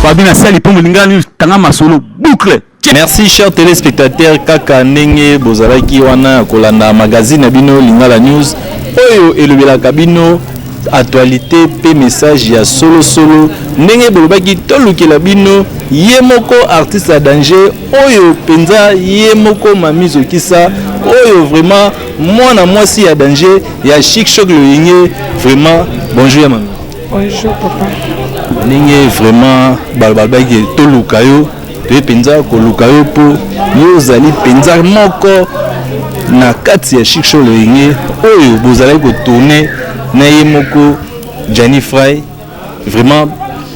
Fabien Sali pour Lingani Tanga Masolo boucle. Merci chers téléspectateurs kaka ndenge bozalaki wana kolanda magazine bino Lingala News oyo elobelaka bino actualité pe message ya solo ndenge bolobaki tolukela bino yemoko artiste à danger oyo penza yemoko mamizo kisa oyo vraiment mwana mwasi ya danger ya chic choc le vraiment bonjour ya mami. Bonjour papa. Ndenge vraiment balbalaki toluka yo te penza koluka yo po yo zali penza moko na kati ya chic show le oyo bozalaki ko tourner na yemoko Johnny Fry vraiment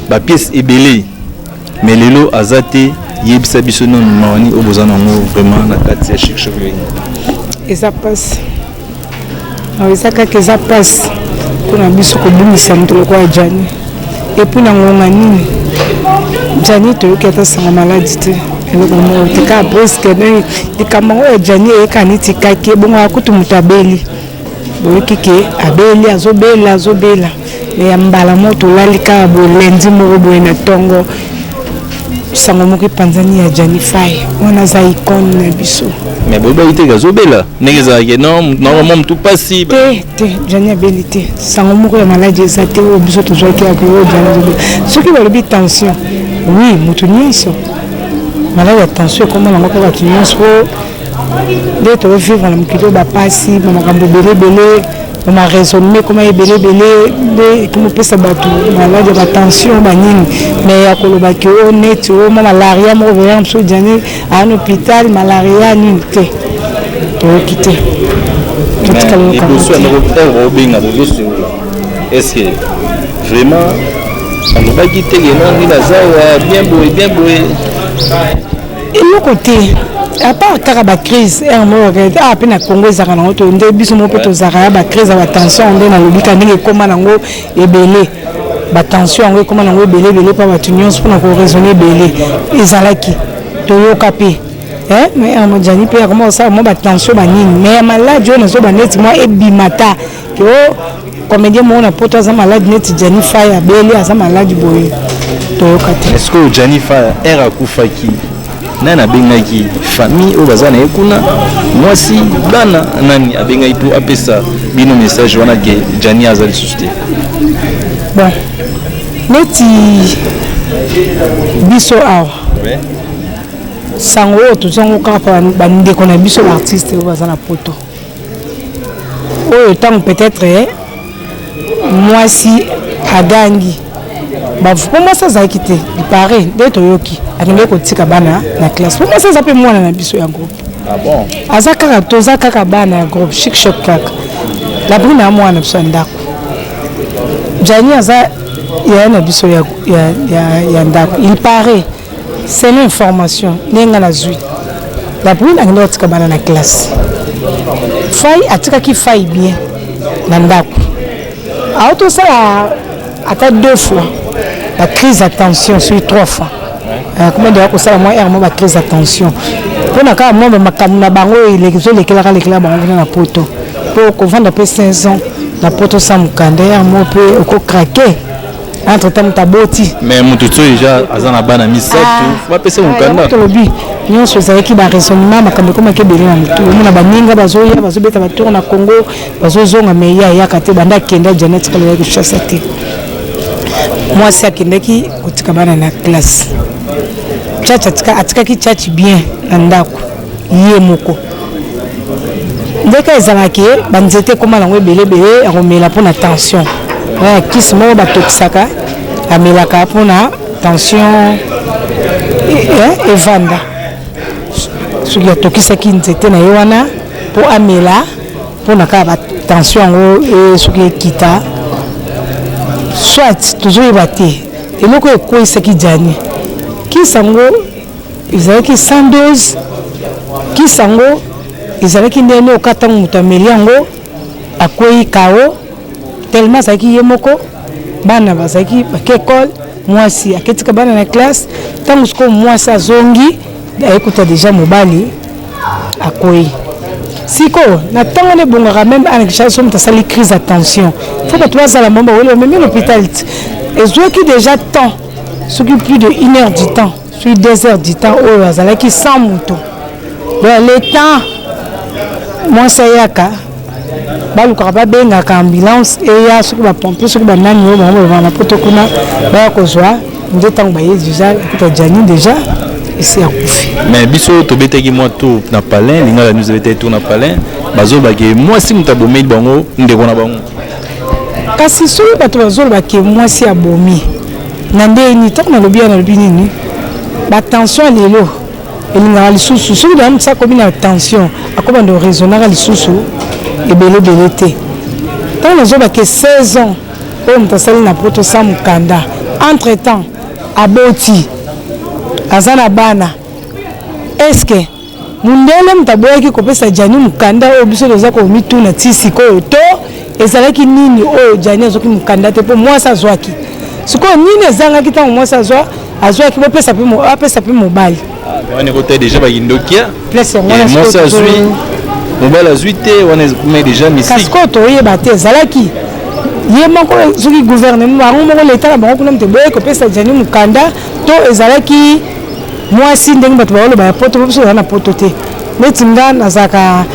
ba pièce ebelé mais lelo azate yebisa biso non mani obozana ngo vraiment na kati ya chic show le et ça passe alors ça ka que ça passe kuna biso ko bimisa mtolo kwa Johnny et puis na ngonga nini Johnny to yoketa sanga maladie te eloko mo tika presque ne dikamango ya Johnny e kaniti kake bongo akutu mutabeli boyiki abeli azobela ya mbala moto lalika bolendi moko boye na tongo sango moko panzani ya Johnny Fay wana za icône na biso mais boba ite gazobela nengeza ke non normalement tout passé te Johnny abeli te sango moko ya maladie za te o biso to joki ya ko Johnny soki balobi tension oui mutu nyinso maladie ya tension comme na moko ba nyinso de to vivre na mukilo ba pasi ba makambo belebele on a raisonné comment belé comment peut ça battre maladie de tension banine mais ya koloba ke honnête o malaria mo veillance so jani à un hôpital malaria ni te to quitter est-ce que vraiment on va quitter non la zawa bien beau et le côté à part la crise à peine Congo ezaka na to nde biso mo peto zaka ba crise ba tension nde na lobika ndenge koma nango ebele ba tension ngo koma nango ebele pa ba tunyons pour na ko raisonner belé ezalaki to yokapi mais à Jani pe comment ça mo ba tension ba nini mais malade on so ba net moi ebimata que comédien mo na poto za malade net Jani Faya belé za malade boye to yokati est-ce que Jani Faya era kufaki nana bengaki famille au bazana ekuna mwasi bana nani abengaki pour apesa bino message wana ke Jani azali susté bon neti biso awa sango tuzango kapa bande kona biso l'artiste au bazana poto oyo tant peut-être mwasi agangi pour moi ça a quitté il paraît d'être yoki akenge kotika bana na classe pour moi ça peut moi na biso ya groupe ah bon azaka toza kaka bana ya groupe chic choc kaka la brina moi na biso ndako Jani aza ya na biso ya ndako il paraît c'est l'information nenga na zui la brina akenge kotika bana na classe fai atika ki fai bien na ndako auto ça à 2 fois la crise d'attention sur 3 fois comment dire que ça moi la crise d'attention pour na ka moi makambo na bango il lekela bango na poto pour ko vendre pe 500 na poto sa mukande mo pe ko craquer entre temps taboti mais mututo déjà azana bana misatu va pesa mukanda to lobi nyonso zaki ba raisonnement makambo comme ke beli na mutu mona baninga bazoya bazobeta ba tour na Congo bazozonga me ya kate banda kenda Janet kala ya chasse te moi c'est akendeki kotika bana na classe chacha atika ki chachi bien na ndako ye moko ndeka ezalaki banzete koma nango belebele akomela pona tension kisi moko batokisaka amelaka pona tension evanda soki atokisaki nzete na ye wana po amela pona kaka batension yango soki ekita soit toujours ébatté et le quoi est ce qui gagne qui sango ils avaient qui 112 qui sango ils avaient qui ndene okata mutameli yango akoyi kao tellement ça qui yemoko bana bazaki bakekol mwasi aketika bana na classe tangu siko mwasi azongi ayekuta déjà mobali akoyi siko na tango ne bongaka même en Kinshasa ça sali crise d'attention faut que toi ça la mamba wele même l'hôpital et zo qui déjà temps Ce qui plus de 1 heure du temps, sur 2 heures du temps, oh, azala qui sans moto. Le temps, moi c'est yaka. Baluka ba benga ka ambulance et ya ce qui va pomper ce qui va nani yo ba na poto kuna ba ko zwa ndeta ngbaye déjà ko jani déjà ici à Koufi. Mais biso to beteki moi tout na palin linga la nous avait tout na palin bazo ba ke moi si mutabomé bango ndeko na bango. Kasi so bato bazo ba ke moi si abomi. Na ndeni tak na lobi na lobi nini. Ba tension lelo elinga lisusu so da mtsa ko bina tension akoba ndo raisonner lisusu et belé belé. Tant nous avons que 16 ans, on a salé na poto sa mukanda. Entre temps, à Boti, à Zanabana, est-ce que mundele mtaboya ki kopesa jani mukanda o biso doza ko mitu na tisiko to ezala ki nini o jani azoki mukanda te po moi sa zwaki. Siko nini ezanga ki tango moi sa zwa azwaki bo pesa pe mobile. On est côté déjà ba indokia. Place moi sa zwi. Mobile a zuité, on est déjà mis. Parce que tu es battu, Zalaki. Il y a un gouvernement, l'État, ça Jani Mukanda, to Zalaki, moi si ndenge bato ba poto so na poto te. Metinga nazaka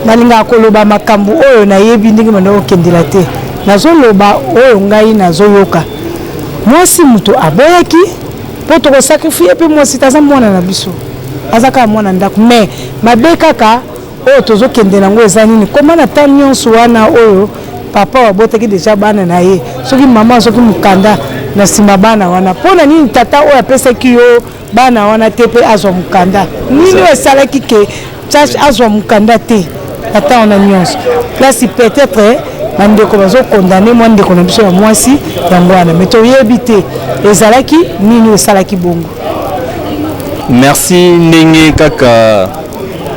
nalinga koloba makambu oyo na yebi ndenge mando kendela te. Nazoloba oyo ngai nazoyoka. Moi si muto aboyaki, poto ko sacrifier pe moi si taza mwana na biso. Azaka mwana ndako mais mabekaka oh tozo kende nango ezanini comment na ta nyonso wana oyo papa wabotaki déjà bana na ye soki mama soki mukanda na sima bana wana pona nini tata oyo apesaki yo bana wana te pe azwa mukanda nini esalaki ke charge azwa mukanda te tata wana nyonso place peut-être bandeko bazo condamné moi ndeko na biso ya mwasi yango wana mais toyebi te ezalaki nini esalaki bongo. Merci ndenge kaka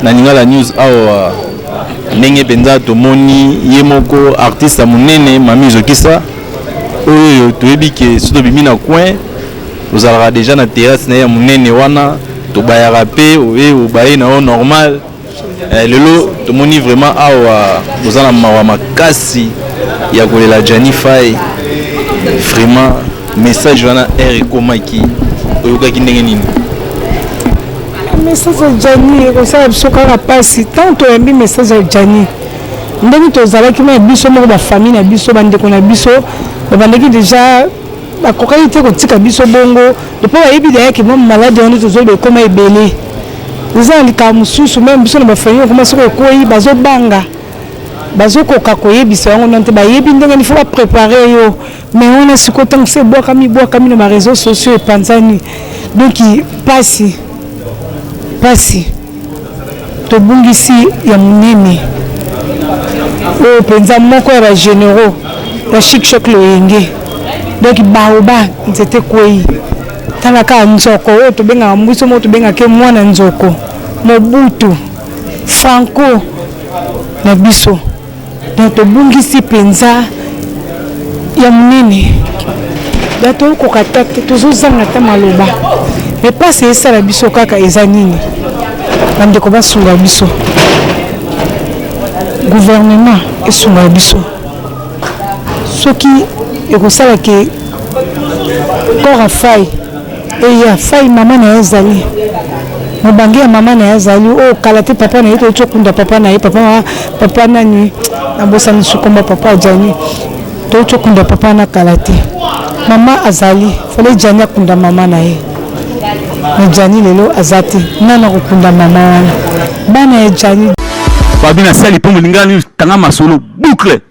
na Lingala News awa ndenge penza tomoni ye moko artiste monene Mami Zokisa oyo toyebi ke soto bimi na coin ozalaka déjà na terrasse na ya monene wana tobayaka pe oyo obaye na o normal lelo tomoni vraiment awa ozala mawa makasi ya kolela Jani Fay vraiment message wana ekomaki oyokaki ndenge nini? Message de Jani, ça biso kaka pasi tant un message de Jani. Ndenge tozalaki na biso moko ba famille na biso bandeko na biso bandeki déjà ba kokalité ko tika biso bongo depuis ba yebi d'ailleurs que mon malade on tozo be koma ebele. Nous alika mususu même biso na ba famille ko masoko koyi bazo banga. Bazo koka koyebisa yango nante ba yebi ndenge il faut préparer yo mais on a ce côté c'est bois kami na ba réseaux sociaux et panzani. Donc pasi to bungisi ya munene o penza moko ya généraux ya chic choc le yenge donc baoba nzete kwei talaka nzoko o to benga mbuso mo to benga ke mwana nzoko Mobutu Franco na biso donc to bungisi penza ya munene dato ko katata to zanga ta maloba mais pas c'est ça la biso kaka ezanini bande ko basunga biso gouvernement esunga biso soki ekosala ke kora fai et ya fai mama na ezali mobangi ya mama na ezali o kalate papa na yeto chokunda papa na ye papa nani na bosani sukomba papa Jani to chokunda papa na kalate mama azali fale Jani akunda mama na ye na Jani lelo azati nana kokunda mama wana bana ya Jani babina sali po mulingani tanga masolo boucle